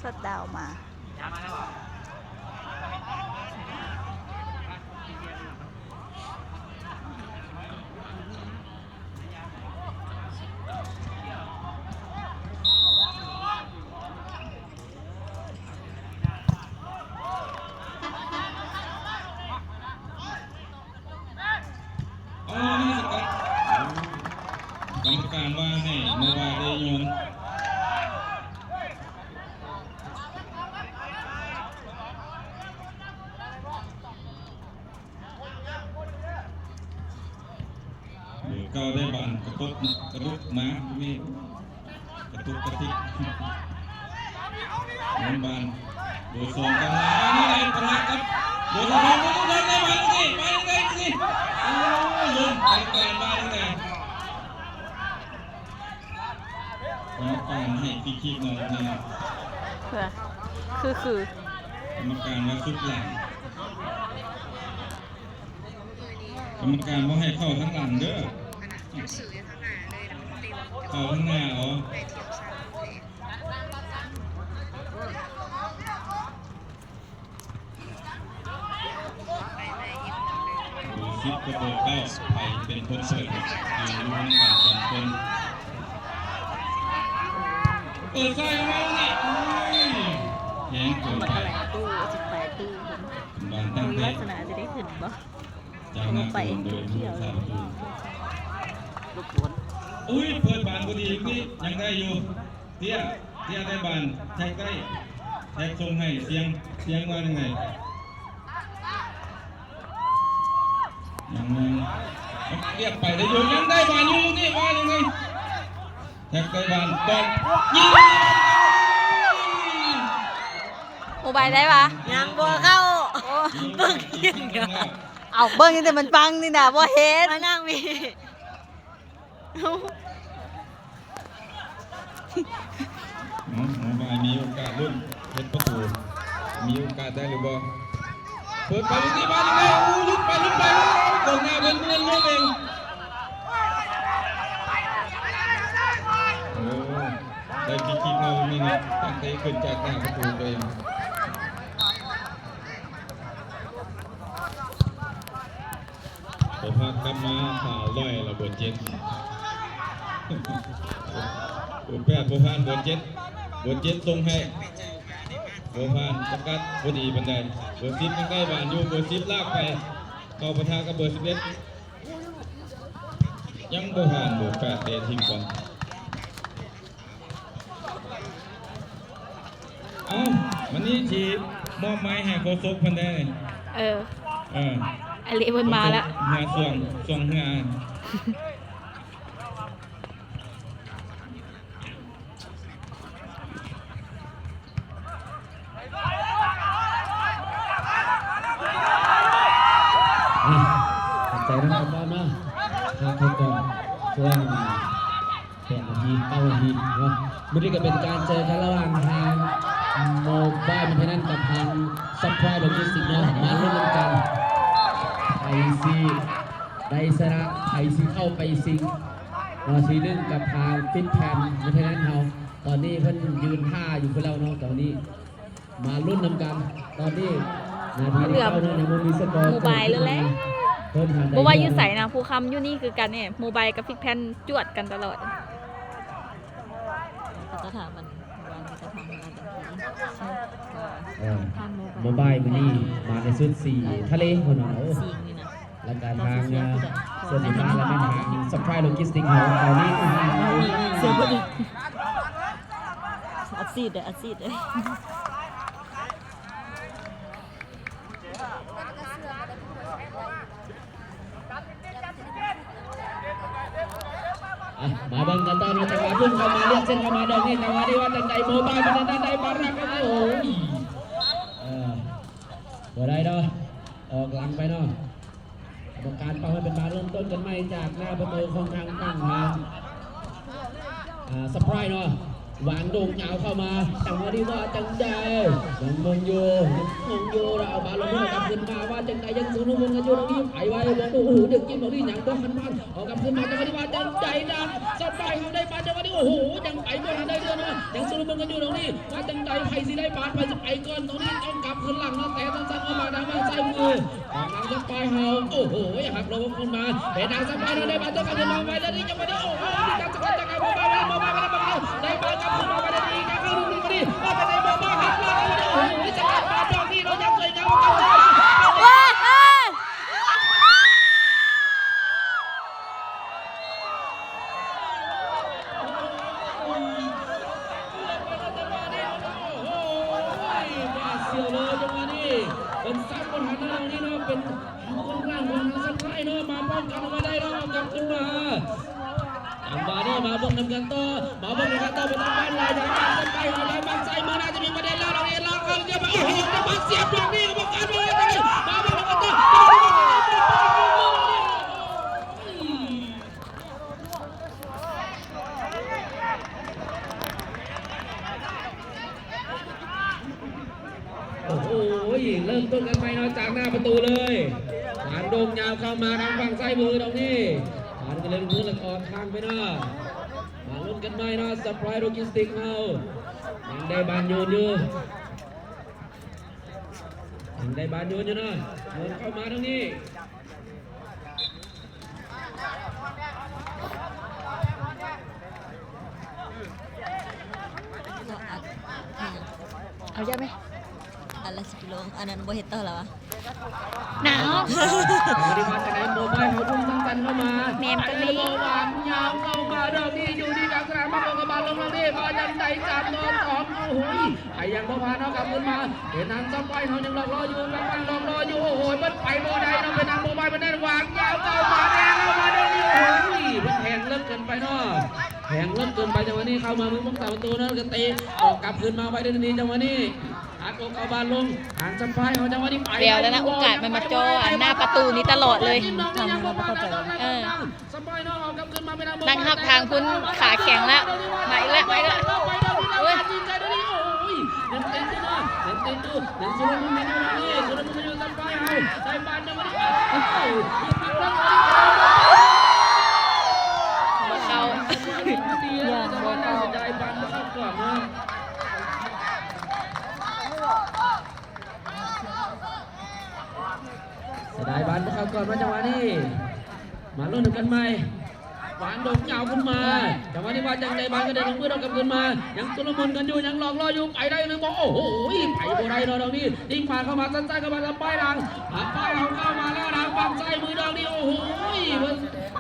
สดดาวมากรรมการว่าให้เมื่อวานได้ยนก็ได้บานกระตุกมานี่กระตุกกระติกบานโดยสองกันนี่เลยพลังครับโดยสองโดยได้บานสิไปได้สิลุ้นไปไกลมาได้กรรมการให้คิดหน่อยนะเพื่อกรรมการว่าสุดหลังกรรมการว่าให้เข้าทั้งหลังเด้อเข้าทั้งหน้าอ๋อดูซิปกระโดดเข้าไปเป็นคนเสิร์ฟยืนลุ้นกันสองคนเปิดไฟมาเนี่ยแข็งเกินไปตู้18ตู้บางตั้งใจ ลักษณะจะได้ขึ้นบ่จากนั้นโดยผู้สามตูลูกฝนอุ้ยเปิดบานพอดีนี่ยังได้อยู่เตี้ยได้บานแท็กได้แท็กส่งให้เสียงว่ายังไงยังเรียกไปได้อยู่ยังได้บานอยู่นี่ว่ายังไงแท็กได้บานบอลยิงโมบายได้ปะยังบัวเข้าเบิ่งยังเดียวเอาเบิ่งยังแต่มันปังนี่นะบ่เห็นมานั่งมีหมอบายมีโอกาสลุ้นเป็นประตูมีโอกาสได้หรือบ่เปิดไปที่บ้านยังไงลุกไปตรงหน้าเป็นเล่นเองได้คิดเงานี่นะตั้งใจขึ้นจากหน้าประตูตัวเองพากลับมาข่าวลอยระเบิดเจ็ดผมแพทย์โบพานเบิดเจ็ดส่งให้โบพานประกาศพอดีบันไดเบอร์10ยังได้บานอยู่เบอร์10ลากไปเข้าปะทะกับเบอร์11ยังโบพานเบอร์8เตะทิ้งก่อนวันนี้ทีมอบไม้ให้โคศกพันได้อลิมันมาแล้วงานส่วงงานใจนะครับบ้านเนาะทางคนก่อนช่วง8 นาที 9 นาทีเนาะวันนี้ก็เป็นการเจอกันระหว่างทางโมบายมันเท่านั้นกับทางซัพพลายโลจิสติกส์เนาะมาเล่นกันไอซีได้สระไอซีเข้าไปซิงทีนึงกับทางฟิตแพนมันเท่านั้นเขาตอนนี้เพิ่นยืนท่าอยู่เพื่อเราเนาะตอนนี้มาลุ้นนำกันตอนนี้นาทีที่9เนี่ยมันมีสกอร์โมบายเลยแหละโมบายยืดใส่นะผู้คำอยู่นี่คือกันเนี่ยโมบายกับฟิกแพนจวดกันตลอดจะถามมันวันจะทำงานแต่โมบายมันนี่มาในชุดสีทะเลคนเอาและการทางส่วนที่มาและเป็นทางซัพพลายโลจิสติกส์ของตอนนี้เสือพอดีอัดซีดเลยมาบังกันตอนจังหวะพุ่งเข้ามาเลียกเส้นเข้ามาดอกนี้จังหวะที่ว่าตั้งใจโมบายมันตั้งใจบารักกันโอ้ยบ่ได้เนาะออกหลังไปเนาะกรรมการเป่าให้เป็นบาเริ่มต้นกันใหม่จากหน้าประตูของทางตั้งมาสปรายเนาะวางโด่งยาวเข้ามาจังหวะที่ว่าจังใจยังมงโยง อยู่เราเอาบาลงกลับขึ้นมาว่าจังใจยังสูงนุ่มกันอยู่ตรงนี้ไผไว้บอกโอ้โหเด็กกินบอกนี่อย่างต้องมันเอากลับขึ้นมาจังหวะที่ว่าจังใจดังสบายเขาได้บาลจังหวะนี้โอ้โหยังไปบ่ทันได้เดือนนะยังสูงนุ่มกันอยู่ตรงนี้ว่าจังใจใครสิได้บาลไปจะไปก่อนตรงนี้ต้องกลับขึ้นหลังนะแต่ต้องสั่งเอามาดังมาใส่มือของนางสบายเขาโอ้โหหักลงขึ้นมาเป็นนางสบายเราได้บาลต้องกลับขึ้นมาไว้แล้วนี่จังหวะนี้โอ้โหนี่จังสกัดจังไงบ่มาได้บาลกลับขึ้นมาไว้ได้ดีกันเข้าดูนี่ว่าเป็นไงบ่หักลงโอ้โหนี่จังหวะบาลดอกนี้เรายังสวยงามกันจ้าเป็นซับบนหันหน้านี้เนาะเป็นคนร่างคนทางสักไล่เนาะมาป้องกันมาได้เนาะกลับขึ้นมาจังหวะนี้มาบ้องนำกันต่อมาบ้องนำกันต่อไปทางบ้านเลยทางบ้านสักไล่เอาได้บ้านใจมือน่าจะมีประเด็นแล้วเราเองเราเขาจะมาโอ้โหจะมาเสียบตรงนี้กับการมาเลยมาบ้องนำกันต่อโอ้โหเริ่มต้นกันไปเนาะจากหน้าประตูเลยผ่านดงยาวเข้ามาทางฝั่งซ้ายมือตรงนี้ผ่านกันเลยมือละออกทางไปเนาะมาลุ้นกันหน่อยเนาะสปรายโลจิสติกเรายังได้บานโยนอยู่ยังได้บานโยนอยู่เนาะโยนเข้ามาตรงนี้เอาเยอะไหม อันละ10 กิโลอันนั้นบ่เฮ็ดต่อแล้ววะ หนาว ปฏิบัติจากไหนโมบายเขาทุ่มทั้งกันเข้ามา เมมตรงนี้ โมวางยาวเข้ามาดอกนี้อยู่ที่กลางสนามมาลงกับบอลลงตรงนี้มาจังใจจับนอนสองโอ้โหไอ้ยังพอพาน้องกลับขึ้นมาเห็นทางซับไว้เขายังหลอกล่ออยู่กำลังหลอกล่ออยู่โอ้โหมันไปโมได้เราเป็นทางโมบายมันได้วางยาวเข้ามาแทงเข้ามาดอกนี้โอ้โหมันแทงเลิกเกินไปเนาะแทงเลิกเกินไปจังหวะนี้เข้ามามือป้องกันประตูนั่นก็เตะออกกลับขึ้นมาไว้ได้ดีจังหวะนี้อัดอกเอาบาลลงหางซับไว้เขาจังหวะนี้ไป เดี๋ยวแล้วนะโอกาสมันมาจ่อหน้าประตูนี้ตลอดเลย ทำเราบ่เข้าใจ นั่งหักทางคุณขาแข็งแล้วมาอีกแล้วมาอีกแล้วโอ้ย มาเข้า เสียดายบอลเข้าก่อนมาจังหวะนี้มาลุ้นกันใหม่หวานดงยาวขึ้นมาจังหวะนี้ว่าจังใจบอลก็เดินลงมือเรากลับขึ้นมายังตุลมุนกันอยู่ยังหลอกล่ออยู่ไปได้หนึ่งบอลโอ้โหไปโบได้เราดอกนี้ยิงผ่านเข้ามาสั้นๆเข้ามาลำป้ายดังป้ายเราเข้ามาแล้วทางฝั่งซ้ายมือดอกนี้โอ้โห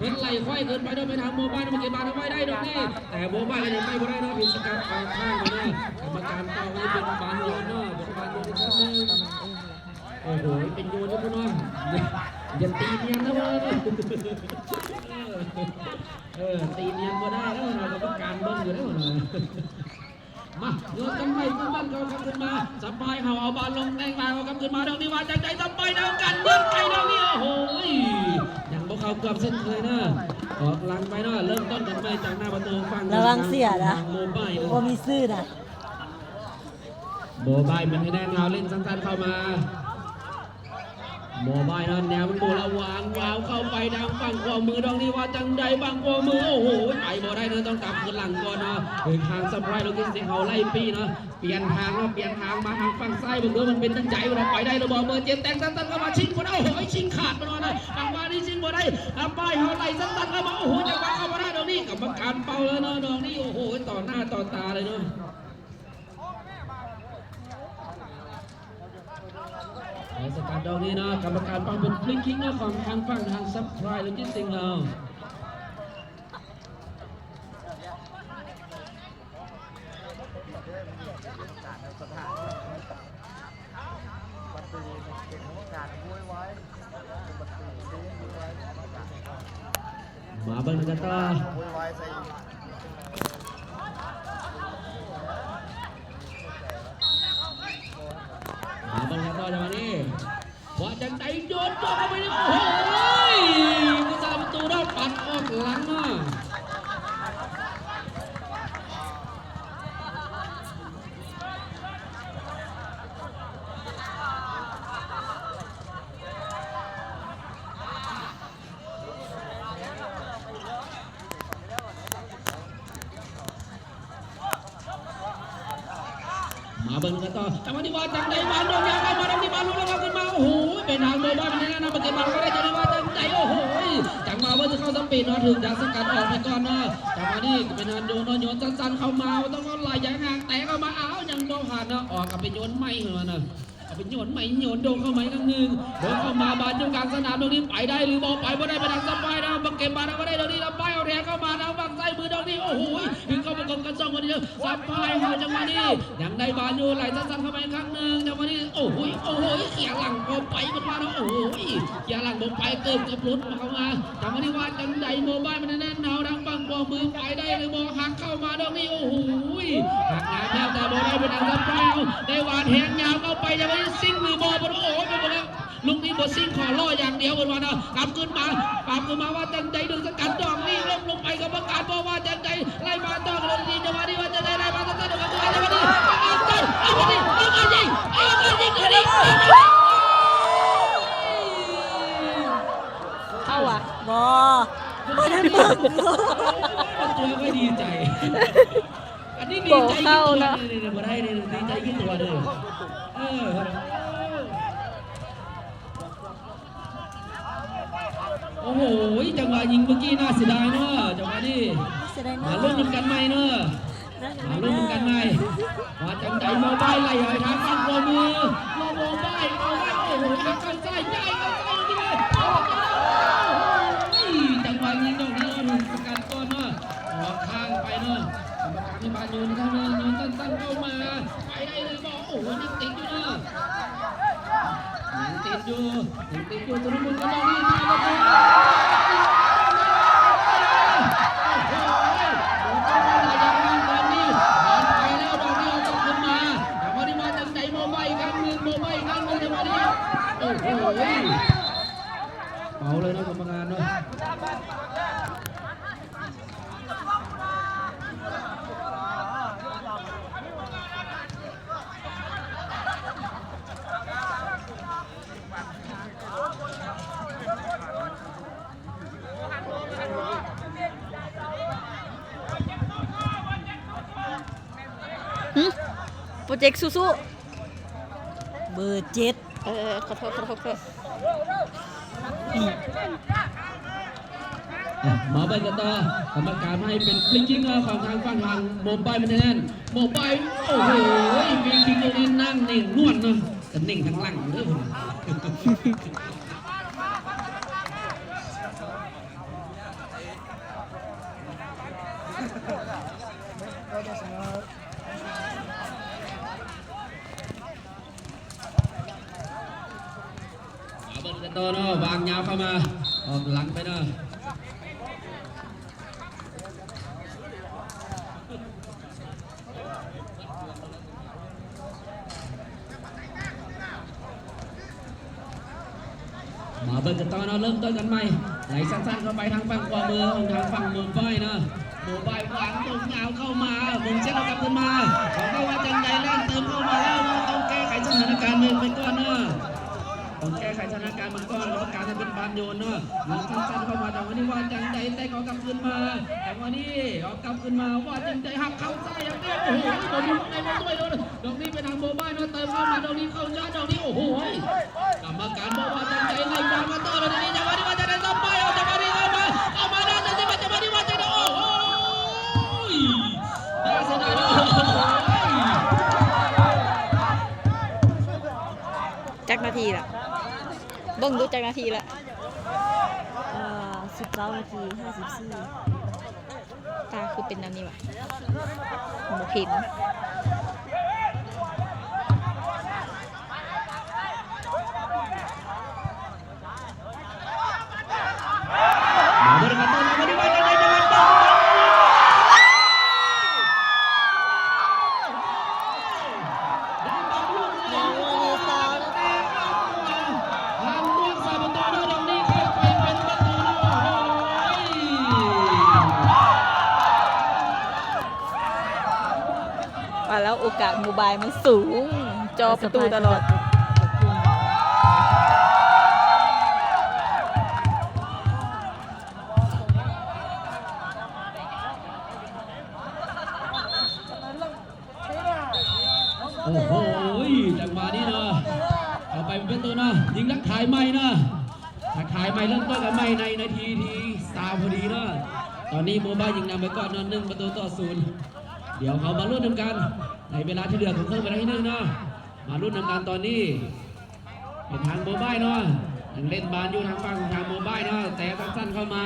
มันไหลค่อยเกินไปโดยไปทางโมบายเมื่อกี้บาทำไว้ได้ดอกนี้แต่โมบายก็ยังไม่โบได้นะพิสกัดข้างมาเนาะกรรมการเป้าไว้เป็นบานโยนเนาะเป็นบานโยนอีกครั้งนึงโอ้โหเป็นโยนนะพี่น้องอย่าตีเนียนนะเว้ยตีเนียนก็ได้แล้วเราก็การเบิ้งอยู่แล้วนะมาโยนกันไปขึ้นบ้านเขากลับขึ้นมาสบายเขาเอาบอลลงแรงมาเขากลับขึ้นมาดอกนี้ว่าใจสบายเท่ากันเบิ้งไกลดอกนี้โอ้โหยังบอกเขาเกือบเส้นเคยนะออกหลังไปนะเริ่มต้นกันไปจากหน้าประตูฝั่ง ระวังเสียนะ โมบาย บ่มีซื่อน่ะ โมบายมันให้แน่เงาเล่นสั้นๆเข้ามาโมบายนั่นแนวมันโบระวางยาวเข้าไปทางฝั่งขวามือดองนี้ว่าจังใดบางขวามือโอ้โหไปบ่ได้นะต้องกลับขึ้นหลังก่อนนะถึงทางสปรายโลจิสติกเขาไล่ปีนะเปลี่ยนทางเนาะเปลี่ยนทางมาทางฝั่งซ้ายบางเรื่องมันเป็นจังใจเราไปได้เราบอกเบอร์เจ็ดแต่งสั้นๆเข้ามาชิงคนโอ้โหชิงขาดมาหน่อยนะบางว่านี่ชิงบ่ได้ป้ายเขาไล่สั้นๆเข้ามาโอ้โหจังหวะเข้ามาได้ดอกนี้กับการเป่าแล้วเนาะดอกนี้โอ้โหต่อหน้าต่อตาเลยเนาะสกัดดอกนี้นะกรรมการปังเป็นฟลิกคิกนะของทางฝั่งทางซับไพรส์โลจิสติกเรามาเบิ้งกันต่อมาบังคับต่อจังหวะนี้ว่าจังใจโยนตัวเข้าไปนี่โอ้ยผู้สาประตูเราปัดออกหลังอ่ะ เบิ่งกันต่อจังหวะที่ว่าจังไดบอลโดนยางเข้ามาตรงที่บอลลุกแล้วก็ขึ้นมาโอ้โหเป็นทางโมบ้านมันนะเมื่อกี้บอลก็ได้จังว่าจังไดโอ้โหจังมาว่าจะเข้าสปีดเนาะถึงจะสกัดออกไปก่อนเนาะจังหวะนี้เป็นทางโยนโยนสั้นๆเข้ามาต้องเอาไหลยางห่างแตะเข้ามาอ้าวยังบ่ผ่านเนาะออกกับไปโยนไม่เหรอเนาะเป็นโยนไม่โยนโดนเข้าไหมครั้งหนึ่งโดนเข้ามาบาดอยู่กลางสนามตรงนี้ไปได้หรือบอกไปบ่ได้ไปทางสปายนะบังเก็บบาดก็ได้ตรงนี้แล้วไปเอาแทงเข้ามาทางฝั่งซ้ายมือตรงนี้โอ้โหถึงเข้าประกบกันสองคนเดียวสปายหาจังหวะนี้ยังได้บาดอยู่ไหลสั้นๆเข้าไปครั้งหนึ่งจังหวะนี้โอ้โหเขี่ยหลังโมไปมันมาแล้วโอ้โหเขี่ยหลังโมไปเกินกับลุ้นเข้ามาจังหวะนี้ว่าจังไดโมบ้านมันแน่นหนาวดังบังบอมือไปได้หรือบอกหักเข้ามาตรงนี้โอ้โหหักงานแล้วแต่โมได้ไปทางสปายได้วาดแหงยาวเข้าไปจังหวะนี้ซิ่งมือบอลโอ้โหไปหมดแล้วลุงนี่บดซิ่งขอล่ออย่างเดียวกันวะนะกลับขึ้นมาว่าจังใจดึงสกัดดอกนี่ล้มลงไปกับประกาศบอกว่าจังใจไล่มาต่อเลยดีจังหวะนี้ว่าจะได้ไล่มาต่อเดี๋ยวกันจังหวะนี้เอาไปยิงเข้าอ่ะ บ่ได้เบิ่ง ตัวก็ดีใจอันนี้ดีใจกี่ตัวเนี่ยมาได้เนี่ยดีใจกี่ตัวเลยโอ้โหจังหวะยิงเมื่อกี้น่าเสียดายเนอะจังหวะนี้มาลุ้นกันใหม่เนอะมาลุ้นกันใหม่ว่าจังใจโมบายไหลหอยทางฝั่งโมมือโมบายโอ้โหเข้าใส่ใหญ่เข้าใส่ที่เลยจังหวะยิงตรงนี้มันสกัดก่อนเนอะออกข้างไปเนอะกรรมการที่มาโยนข้างเนอะโยนสั้นๆเข้ามาไปได้เลยบอกโอ้โหยังติดอยู่เนอะยังติดอยู่ตัวมุนก็ต้องรีบมาแล้วเมาเลยนะกรรมการเนาะโปรเจกต์สู้เบอร์ 7ขอโทษมาไปกันต่อกรรมการให้เป็นฟรีคิกของทางฝั่งทางโมบายมันแน่นโมบายโอ้โหฟรีคิกตรงนี้นั่งนิ่งนวดเนาะแต่นิ่งทั้งหลังเลยโตโน่วางยาวเข้ามาออกหลังไปเนาะมาเบิร์กันต่อเนาะเริ่มต้นกันใหม่ไหลสั้นๆเข้าไปทางฝั่งขวามือของทางฝั่งโมบายนะโมบายวางตรงยาวเข้ามามึงเช็ดเอากลับขึ้นมาเขาก็ว่าจังใจแล่นเติมเข้ามาแล้วต้องแก้ไขสถานการณ์เมืองไปก่อนเนาะต้องแก้ไขสถานการณ์มันก่อนแล้วการจะเป็นบานโยนเนาะยิงสั้นๆเข้ามาแต่วันนี้ว่าจังใจแต่เขากลับขึ้นมาแต่วันนี้เขากลับขึ้นมาว่าจังใจหักเข้าใต้อย่างเดียวโอ้โหโดนในมาด้วยเลยดอกนี้เป็นทางโมบายเนาะเติมเข้ามาดอกนี้เข้าชาร์จดอกนี้โอ้โหกรรมการบอกว่าจังใจไล่บอลมาต่อเลยนี่จังหวะนี้ว่าจะได้ต่อไปเอาจังหวะนี้เข้ามาได้จังหวะนี้ว่าจะได้โอ้โหน่าเสียดายนะจักนาทีละเบิ่งดูจักนาทีละ19 นาที 54ตาคือเป็นนั่นนี่วะหมูเห็นมาเบิร์กันต่อมาวันนี้ว่าจังใจจังหวะแล้วโอกาสโมบายมันสูงจอประตูตลอด โอ้โหจังหวะนี้เนาะเอาไปเป็นตัวเนาะยิงรักถ่ายใหม่เนาะถ้าถ่ายใหม่เริ่มต้นกันใหม่ในนาทีที่3พอดีเนาะตอนนี้โมบายยิงนำไปก่อน1-0เดี๋ยวเขามาลุ้นนำกันในเวลาที่เหลือของเครื่องเวลาที่1เนาะมาลุ้นนำกันตอนนี้เป็นทางโมบายเนาะยังเล่นบาลอยู่ทางฝั่งของทางโมบายเนาะแต่สั้นๆเข้ามา